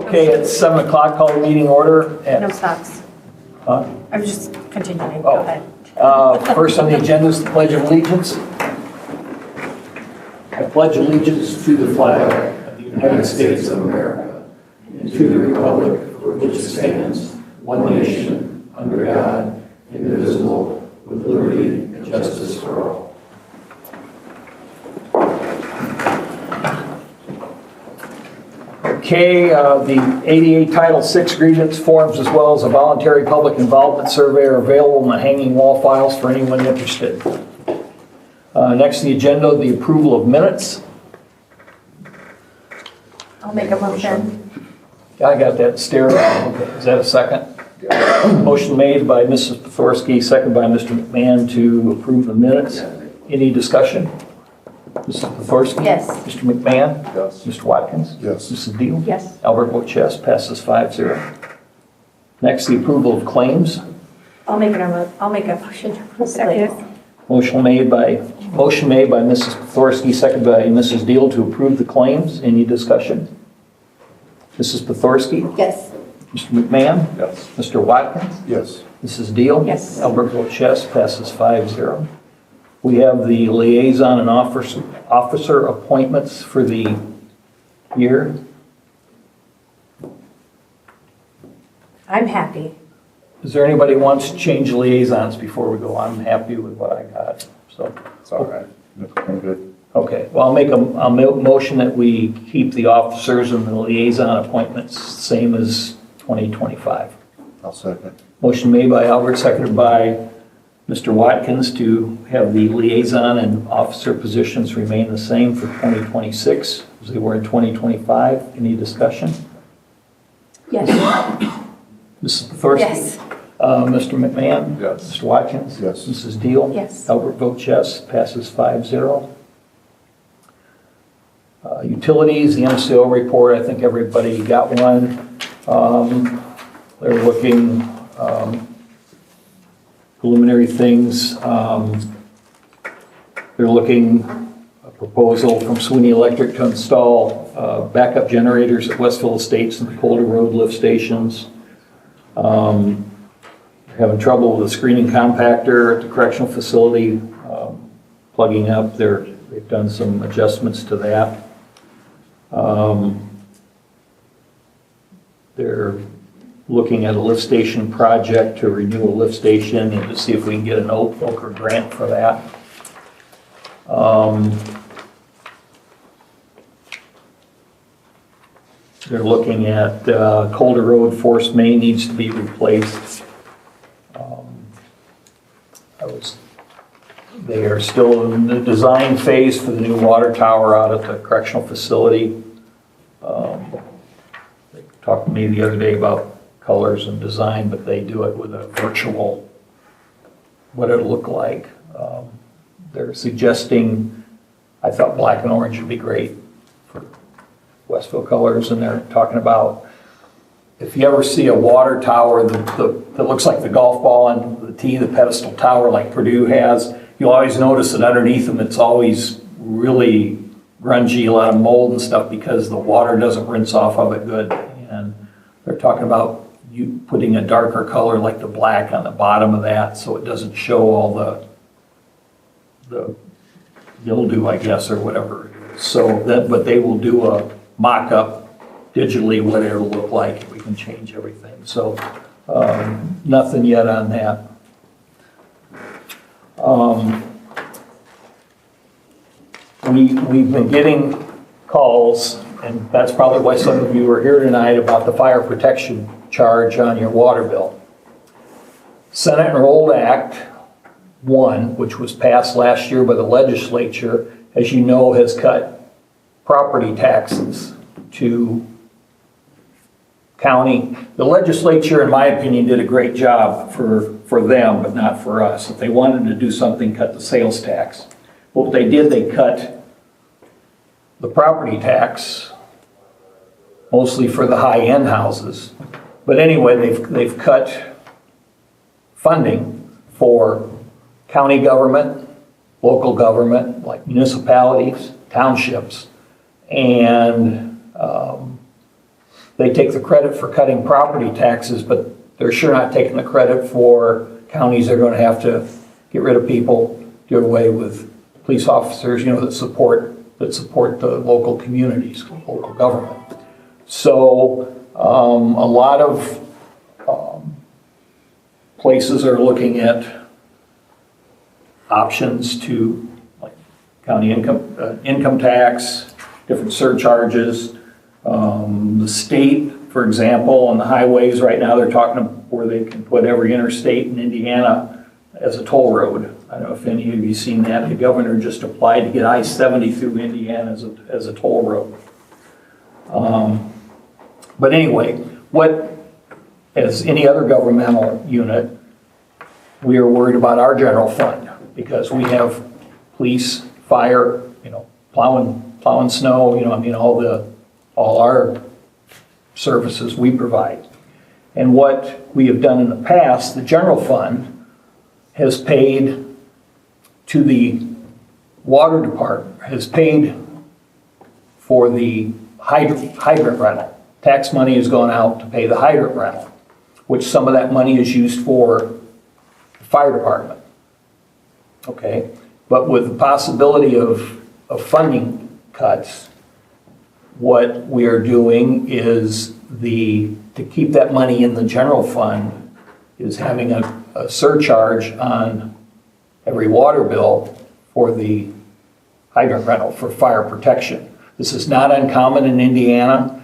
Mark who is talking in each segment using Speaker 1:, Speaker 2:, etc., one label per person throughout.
Speaker 1: Okay, it's 7 o'clock, call the meeting order.
Speaker 2: No stops.
Speaker 1: Huh?
Speaker 2: I'm just continuing.
Speaker 1: Oh.
Speaker 2: Go ahead.
Speaker 1: First on the agenda is the Pledge of Allegiance. I pledge allegiance to the flag of the United States of America and to the republic for which it stands, one nation, under God, indivisible, with liberty and justice for all. Okay, the ADA Title VI grievance forms as well as a voluntary public involvement survey are available in the hanging wall files for anyone interested. Next on the agenda, the approval of minutes.
Speaker 2: I'll make a motion.
Speaker 1: I got that stereo. Okay, is that a second? Motion made by Mrs. Pethorsky, second by Mr. McMahon to approve the minutes. Any discussion? Mrs. Pethorsky?
Speaker 2: Yes.
Speaker 1: Mr. McMahon?
Speaker 3: Yes.
Speaker 1: Mr. Watkins?
Speaker 3: Yes.
Speaker 1: Mrs. Deal?
Speaker 2: Yes.
Speaker 1: Albert votes yes, passes 5-0. Next, the approval of claims.
Speaker 2: I'll make a motion to approve the claims.
Speaker 1: Motion made by Mrs. Pethorsky, second by Mrs. Deal to approve the claims. Any discussion? Mrs. Pethorsky?
Speaker 2: Yes.
Speaker 1: Mr. McMahon?
Speaker 3: Yes.
Speaker 1: Mr. Watkins?
Speaker 3: Yes.
Speaker 1: Mrs. Deal?
Speaker 2: Yes.
Speaker 1: Albert votes yes, passes 5-0. We have the liaison and officer appointments for the year.
Speaker 2: I'm happy.
Speaker 1: Is there anybody who wants to change liaisons before we go? I'm happy with what I got, so.
Speaker 3: It's all right. I'm good.
Speaker 1: Okay, well, I'll make a motion that we keep the officers and the liaison appointments same as 2025.
Speaker 3: I'll second.
Speaker 1: Motion made by Albert, seconded by Mr. Watkins to have the liaison and officer positions remain the same for 2026 as they were in 2025. Any discussion?
Speaker 2: Yes.
Speaker 1: Mrs. Pethorsky?
Speaker 2: Yes.
Speaker 1: Mr. McMahon?
Speaker 3: Yes.
Speaker 1: Mr. Watkins?
Speaker 3: Yes.
Speaker 1: Mrs. Deal?
Speaker 2: Yes.
Speaker 1: Albert votes yes, passes 5-0. Utilities, the MCO report, I think everybody got one. They're looking, preliminary things. They're looking a proposal from Sweeney Electric to install backup generators at Westville Estates and the Colder Road lift stations. They're having trouble with the screening compactor at the correctional facility plugging up. They've done some adjustments to that. They're looking at a lift station project to renew a lift station and to see if we can get an Oker grant for that. They're looking at Colder Road force main needs to be replaced. They are still in the design phase for the new water tower out at the correctional facility. They talked to me the other day about colors and design, but they do it with a virtual, what it'll look like. They're suggesting, I thought black and orange would be great for Westville colors, and they're talking about, if you ever see a water tower that looks like the golf ball on the tee, the pedestal tower like Purdue has, you'll always notice that underneath them it's always really grungy, a lot of mold and stuff because the water doesn't rinse off of it good. And they're talking about you putting a darker color like the black on the bottom of that so it doesn't show all the mildew, I guess, or whatever it is. So that, but they will do a mock-up digitally what it'll look like. We can change everything. So nothing yet on that. We've been getting calls, and that's probably why some of you are here tonight, about the fire protection charge on your water bill. Senate Enrolled Act 1, which was passed last year by the legislature, as you know, has cut property taxes to county. The legislature, in my opinion, did a great job for them, but not for us. If they wanted to do something, cut the sales tax. What they did, they cut the property tax, mostly for the high-end houses. But anyway, they've cut funding for county government, local government, like municipalities, townships, and they take the credit for cutting property taxes, but they're sure not taking the credit for counties that are going to have to get rid of people, do away with police officers, that support the local communities, local government. So a lot of places are looking at options to, like, county income tax, different surcharges. The state, for example, on the highways right now, they're talking where they can put every interstate in Indiana as a toll road. I don't know if any of you seen that. The governor just applied to get I-70 through Indiana as a toll road. But anyway, as any other governmental unit, we are worried about our general fund because we have police, fire, plowing snow, all our services we provide. And what we have done in the past, the general fund has paid to the water department, has paid for the hydrant rental. Tax money has gone out to pay the hydrant rental, which some of that money is used for the fire department. Okay, but with the possibility of funding cuts, what we are doing is to keep that money in the general fund is having a surcharge on every water bill for the hydrant rental for fire protection. This is not uncommon in Indiana.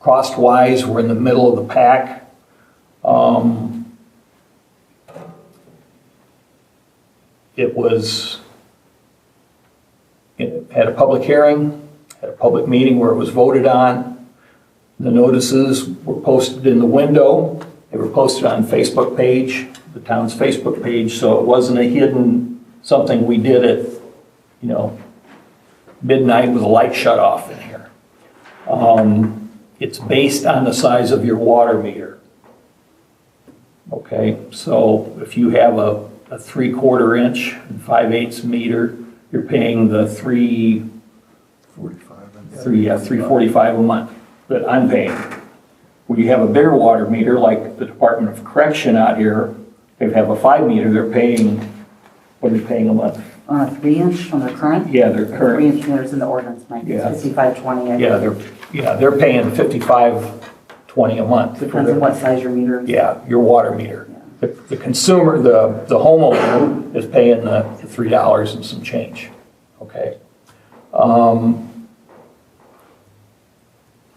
Speaker 1: Cost-wise, we're in the middle of the pack. It had a public hearing, had a public meeting where it was voted on. The notices were posted in the window. They were posted on Facebook page, the town's Facebook page, so it wasn't a hidden something we did at, midnight with a light shut off in here. It's based on the size of your water meter. Okay, so if you have a 3/4 inch and 5/8 meter, you're paying the $345 a month that I'm paying. When you have a bigger water meter, like the Department of Correction out here, they have a 5 meter, they're paying, what are they paying a month?
Speaker 4: On a 3-inch on the current?
Speaker 1: Yeah, they're current.
Speaker 4: 3-inch meters in the ordinance, Mike,
Speaker 1: Yeah.
Speaker 4: it's 5520.
Speaker 1: They're paying $55.20 a month.
Speaker 4: Depends on what size your meter is.
Speaker 1: Yeah, your water meter. The consumer, the homeowner is paying the $3 and some change, okay?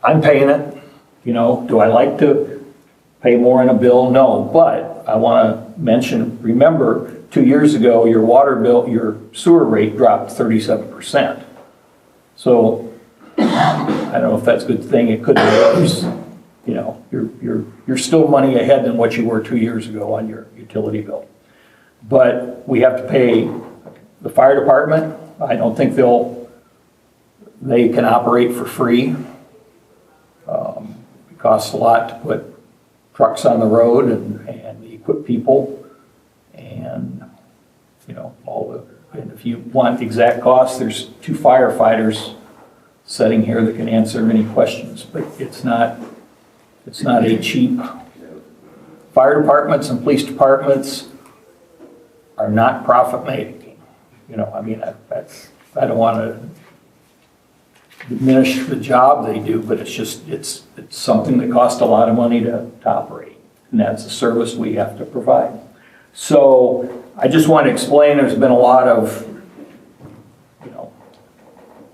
Speaker 1: I'm paying it, do I like to pay more in a bill? No, but I want to mention, remember, 2 years ago, your water bill, your sewer rate dropped 37%. So I don't know if that's a good thing, it could be worse. You're still money ahead than what you were 2 years ago on your utility bill. But we have to pay the fire department. I don't think they can operate for free. It costs a lot to put trucks on the road and equip people and, and if you want exact costs, there's 2 firefighters sitting here that can answer any questions, but it's not a cheap. Fire departments and police departments are not profit making. I don't want to diminish the job they do, but it's something that costs a lot of money to operate, and that's a service we have to provide. So I just want to explain, there's been a lot of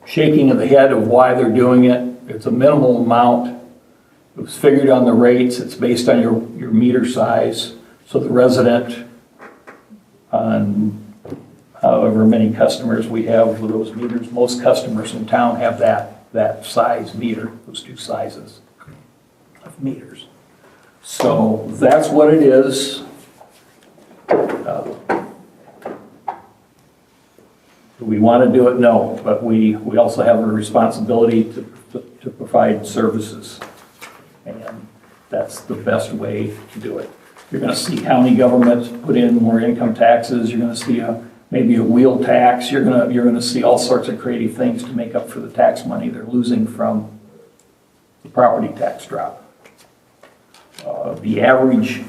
Speaker 1: shaking of the head of why they're doing it. It's a minimal amount. It was figured on the rates. It's based on your meter size. So the resident, on however many customers we have with those meters, most customers in town have that size meter, those 2 sizes of meters. So that's what it is. Do we want to do it? No, but we also have a responsibility to provide services. And that's the best way to do it. You're going to see county governments put in more income taxes. You're going to see maybe a wheel tax. You're going to see all sorts of creative things to make up for the tax money they're losing from the property tax drop. The average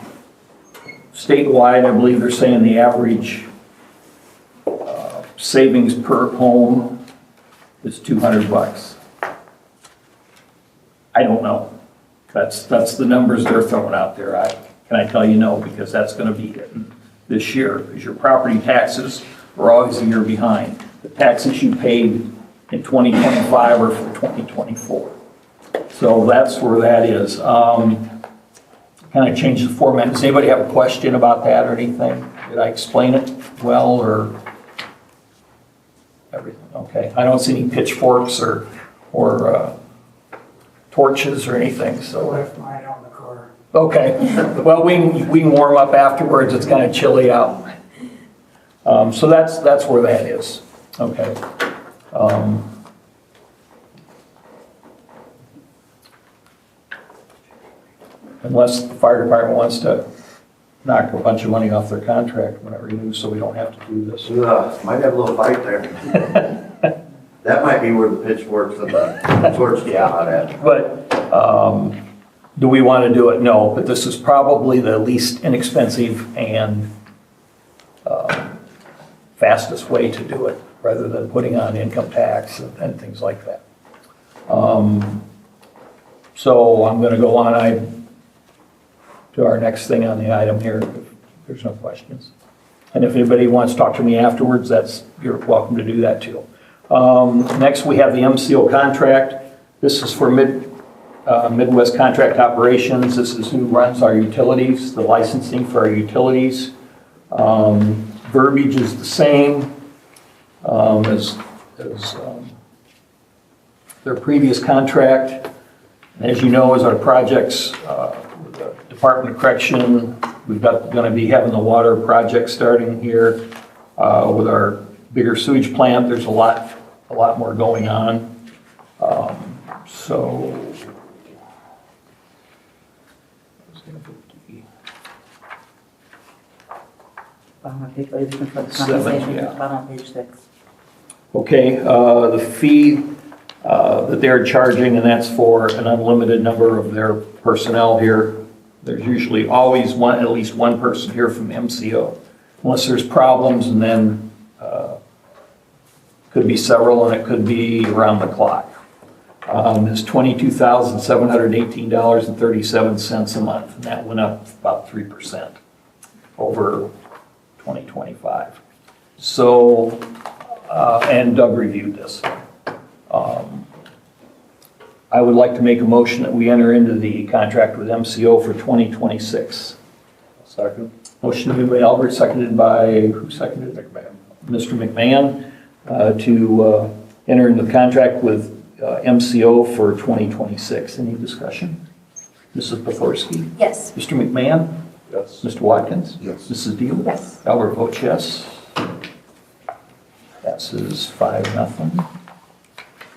Speaker 1: statewide, I believe they're saying the average savings per home is $200. I don't know. That's the numbers they're throwing out there. Can I tell you no, because that's going to be hitting this year, because your property taxes are always a year behind. The taxes you paid in 2025 are for 2024. So that's where that is. Kind of change the format. Does anybody have a question about that or anything? Did I explain it well, or everything? Okay. I don't see any pitchforks or torches or anything, so.
Speaker 5: Left mine on the car.
Speaker 1: Okay. Well, we can warm up afterwards. It's kind of chilly out. So that's where that is. Okay. Unless the fire department wants to knock a bunch of money off their contract when it renews, so we don't have to do this.
Speaker 6: Might have a little fight there. That might be where the pitchforks and the torches come out at.
Speaker 1: But do we want to do it? No, but this is probably the least inexpensive and fastest way to do it, rather than putting on income tax and things like that. So I'm going to go on to our next thing on the item here, if there's no questions. And if anybody wants to talk to me afterwards, you're welcome to do that too. Next, we have the MCO contract. This is for Midwest Contract Operations. This is who runs our utilities, the licensing for our utilities. Verbiage is the same as their previous contract. As you know, as our projects, with the Department of Correction, we've got going to be having the water project starting here. With our bigger sewage plant, there's a lot more going on.
Speaker 4: Bottom of page, ladies, for the
Speaker 1: 7,
Speaker 4: compensation,
Speaker 1: yeah.
Speaker 4: bottom of page 6.
Speaker 1: Okay, the fee that they're charging, and that's for an unlimited number of their personnel here. There's usually always at least one person here from MCO, unless there's problems, and then could be several, and it could be around the clock. It's $22,718.37 a month, and that went up about 3% over 2025. So, and Doug reviewed this. I would like to make a motion that we enter into the contract with MCO for 2026.
Speaker 3: Second.
Speaker 1: Motion made by Albert, seconded by, who seconded it? Mr. McMahon, to enter into the contract with MCO for 2026. Any discussion? Mrs. Pothorsky?
Speaker 2: Yes.
Speaker 1: Mr. McMahon?
Speaker 3: Yes.
Speaker 1: Mr. Watkins?
Speaker 3: Yes.
Speaker 1: Mrs. Deal?
Speaker 2: Yes.
Speaker 1: Albert votes yes. Passes 5-0.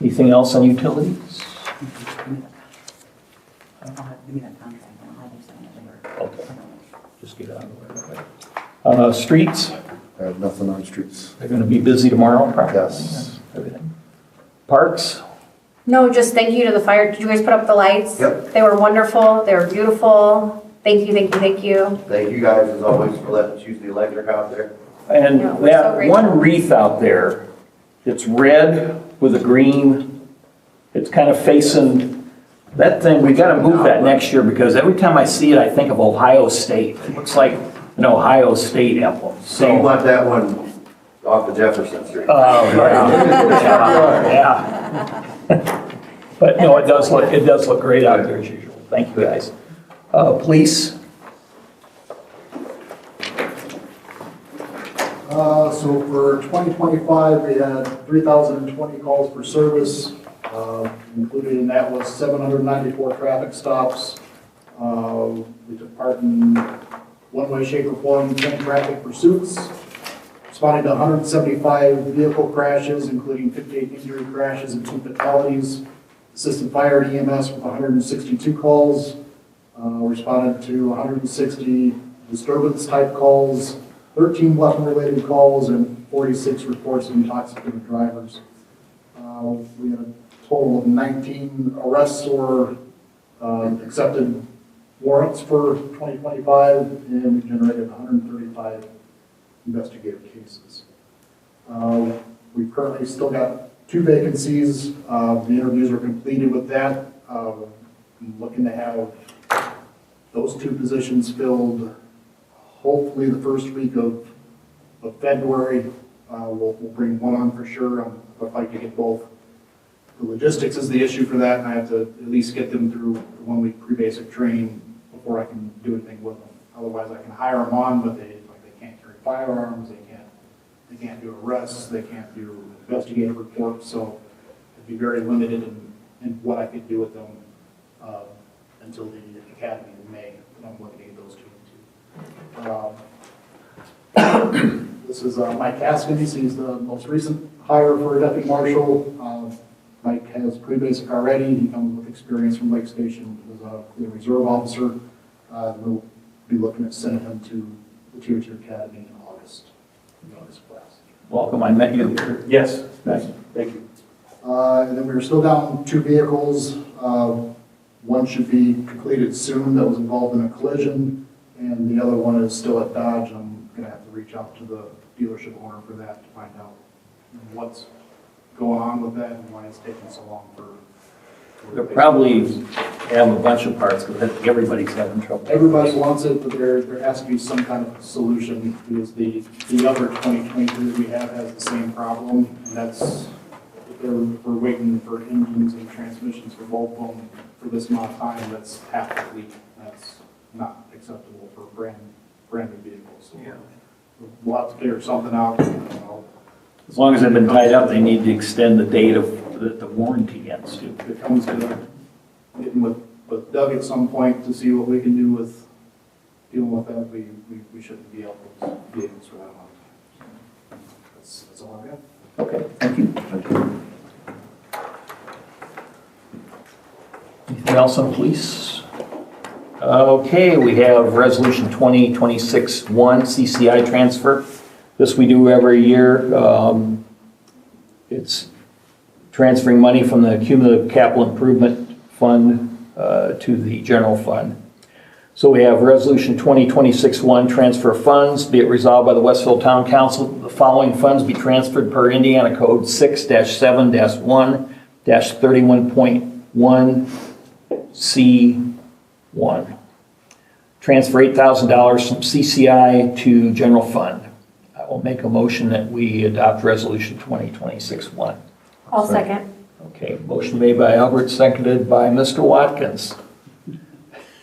Speaker 1: Anything else on utilities?
Speaker 4: Give me that contract. I don't have anything there.
Speaker 1: Okay. Just get out of the way. Streets,
Speaker 3: I have nothing on streets.
Speaker 1: they're going to be busy tomorrow, probably.
Speaker 3: Yes.
Speaker 1: Everything. Parks,
Speaker 2: No, just thank you to the fire. Did you guys put up the lights?
Speaker 6: Yep.
Speaker 2: They were wonderful. They were beautiful. Thank you, thank you, thank you.
Speaker 6: Thank you guys as always for letting us use the electric out there.
Speaker 1: and
Speaker 2: Yeah, we're so
Speaker 1: that
Speaker 2: grateful.
Speaker 1: one wreath out there, it's red with a green, it's kind of facing, that thing, we got to move that next year, because every time I see it, I think of Ohio State. It looks like an Ohio State emblem,
Speaker 6: So you
Speaker 1: so.
Speaker 6: want that one off of Jefferson Street?
Speaker 1: Oh, yeah. But no, it does look great out there as usual. Thank you, guys. Police,
Speaker 7: So for 2025, we had 3,020 calls per service. Included in that was 794 traffic stops. We took part in one way, shape, or form 10 traffic pursuits. Responded to 175 vehicle crashes, including 58 injury crashes and 2 fatalities. Assisted fire and EMS with 162 calls. Responded to 160 disturbance type calls, 13 weapon-related calls, and 46 reports of intoxicated drivers. We had a total of 19 arrests or accepted warrants for 2025, and we generated 135 investigative cases. We've currently still got 2 vacancies. The interviews are completed with that. I'm looking to have those 2 positions filled hopefully the first week of February. We'll bring one on for sure. I'd like to get both. The logistics is the issue for that, and I have to at least get them through the 1-week pre-basic training before I can do anything with them. Otherwise, I can hire them on, but they can't carry firearms, they can't do arrests, they can't do investigative reports, so it'd be very limited in what I could do with them until the academy in May. And I'm looking to get those 2 into. This is Mike Haskins. He's the most recent hire for a deputy marshal. Mike has pre-basic already. He comes with experience from Lake Station as a reserve officer. We'll be looking at sending him to the Tier 2 Academy in August class.
Speaker 1: Welcome, I met you there.
Speaker 3: Yes.
Speaker 1: Nice.
Speaker 3: Thank you.
Speaker 7: And then we were still down 2 vehicles. One should be completed soon that was involved in a collision, and the other one is still at Dodge. I'm going to have to reach out to the dealership owner for that to find out what's going on with that and why it's taking so long for.
Speaker 1: They'll probably have a bunch of parts because everybody's having trouble.
Speaker 7: Everybody wants it, but there has to be some kind of solution because the other 2023 that we have has the same problem, and that's we're waiting for engines and transmissions for both of them for this amount of time. That's half the fleet. That's not acceptable for brand new vehicles. So
Speaker 1: Yeah.
Speaker 7: we'll have to figure something out.
Speaker 1: As long as they've been tied up, they need to extend the date of the warranty ends to.
Speaker 7: If it comes to getting with Doug at some point to see what we can do with dealing with that, we shouldn't be able to vehicles for that amount of time. That's all I've got.
Speaker 1: Okay, thank you. Anything else on police? Okay, we have resolution 2026-1 CCI transfer. This we do every year. It's transferring money from the cumulative capital improvement fund to the general fund. So we have resolution 2026-1 transfer funds. Be it resolved by the Westville Town Council, the following funds be transferred per Indiana Code 6-7-1-31.1 C1. Transfer $8,000 from CCI to general fund. I will make a motion that we adopt resolution 2026-1.
Speaker 2: I'll second.
Speaker 1: Okay, motion made by Albert, seconded by Mr. Watkins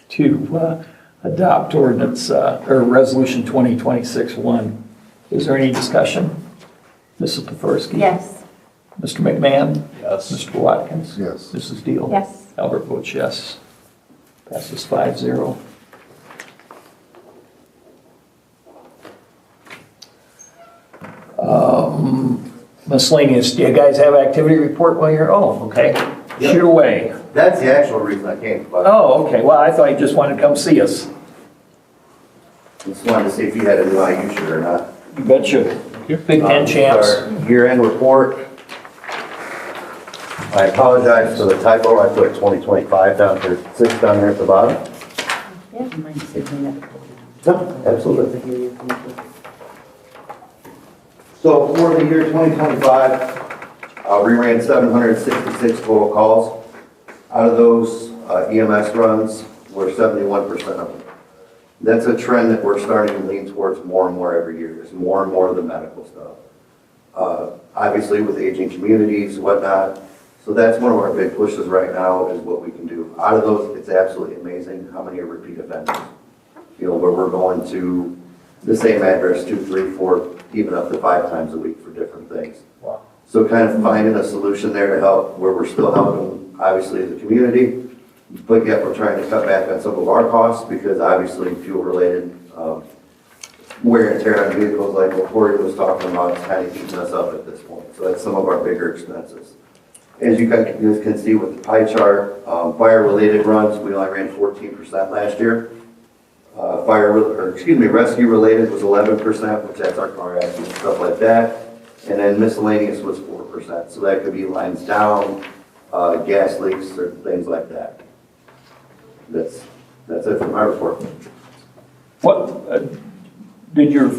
Speaker 1: to adopt ordinance or resolution 2026-1. Is there any discussion? Mrs. Peforski?
Speaker 2: Yes.
Speaker 1: Mr. McMahon?
Speaker 3: Yes.
Speaker 1: Mr. Watkins?
Speaker 3: Yes.
Speaker 1: Mrs. Deal?
Speaker 2: Yes.
Speaker 1: Albert votes yes. Passes 5-0. Miscellaneous, do you guys have activity report while you're, okay.
Speaker 6: Yep.
Speaker 1: Shoot away.
Speaker 6: That's the actual reason I came, but
Speaker 1: Oh, okay, well, I thought you just wanted to come see us.
Speaker 6: just wanted to see if you had a new IU shirt or not.
Speaker 1: You betcha. Big Ten champs.
Speaker 6: Our year-end report. I apologize for the typo, I put 2025 down there, 6 down here at the bottom. No, absolutely. So for the year 2025, we ran 766 total calls. Out of those, EMS runs were 71% of them. That's a trend that we're starting to lean towards more and more every year. There's more and more of the medical stuff. Obviously with aging communities, whatnot. So that's one of our big pushes right now is what we can do. Out of those, it's absolutely amazing how many are repeat offenders. You know, where we're going to the same address 2, 3, 4, even up to 5 times a week for different things.
Speaker 1: Wow.
Speaker 6: So kind of finding a solution there to help where we're still helping, obviously, the community, but yet we're trying to cut back on some of our costs because obviously fuel-related wear and tear on vehicles, like what Corey was talking about, is kind of keeping us up at this point. So that's some of our bigger expenses. As you guys can see with the pie chart, fire-related runs, we only ran 14% last year. Rescue-related was 11%, which that's our car accidents, stuff like that. And then miscellaneous was 4%. So that could be lines down, gas leaks, or things like that. That's That's it for my report.
Speaker 1: What, did your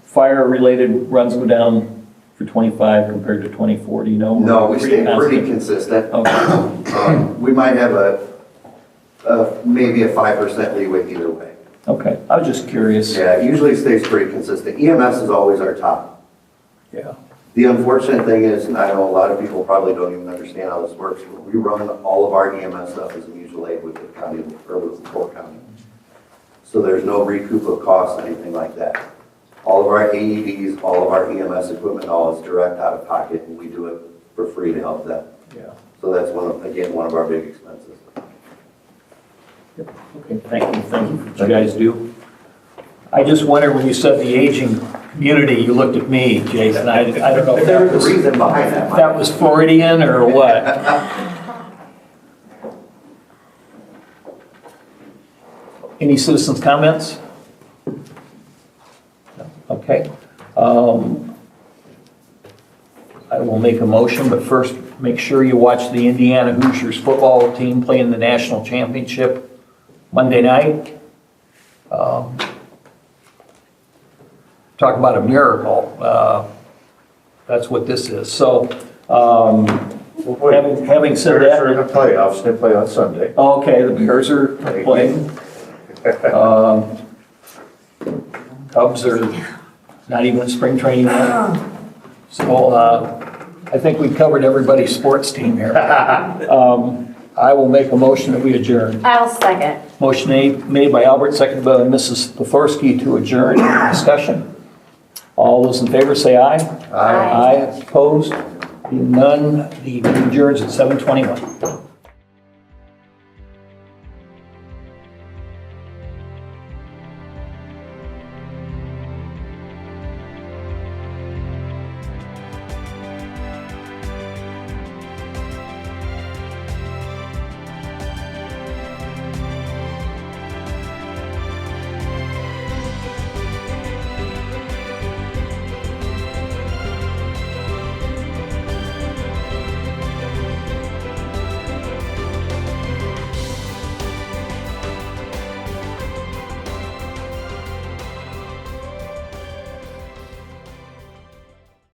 Speaker 1: fire-related runs go down for 25 compared to 24, do you know?
Speaker 6: No, we stayed pretty
Speaker 1: constant?
Speaker 6: consistent.
Speaker 1: Okay,
Speaker 6: We might have maybe a 5% leeway either way.
Speaker 1: okay, I was just curious.
Speaker 6: Yeah, it usually stays pretty consistent. EMS is always our top.
Speaker 1: Yeah,
Speaker 6: The unfortunate thing is, and I know a lot of people probably don't even understand how this works, but we run all of our EMS stuff as a mutual aid with the county, or with the Fort County. So there's no recoup of costs, anything like that. All of our AEDs, all of our EMS equipment, all is direct out of pocket, and we do it for free to help them.
Speaker 1: yeah.
Speaker 6: So that's one of our big expenses.
Speaker 1: Okay, thank you for what you guys do. I just wonder, when you said the aging community, you looked at me, Jason, I don't know if that
Speaker 6: There's a
Speaker 1: was,
Speaker 6: reason behind that.
Speaker 1: if that was Freudian or what. Any citizens' comments? No. Okay. I will make a motion, but first, make sure you watch the Indiana Hoosiers football team play in the national championship Monday night. Talk about a miracle. That's what this is. So, having said
Speaker 3: Bears are
Speaker 1: that,
Speaker 3: in the playoffs, they play on Sunday.
Speaker 1: okay, the Bears are playing. Cubs are not even in spring training yet. So, I think we've covered everybody's sports team here. I will make a motion that we adjourn.
Speaker 2: I'll second.
Speaker 1: Motion made by Albert, seconded by Mrs. Pothorsky to adjourn. Any discussion? All those in favor say aye.
Speaker 2: Aye.
Speaker 1: Aye, opposed? Being none, the meeting adjourns at 7:21.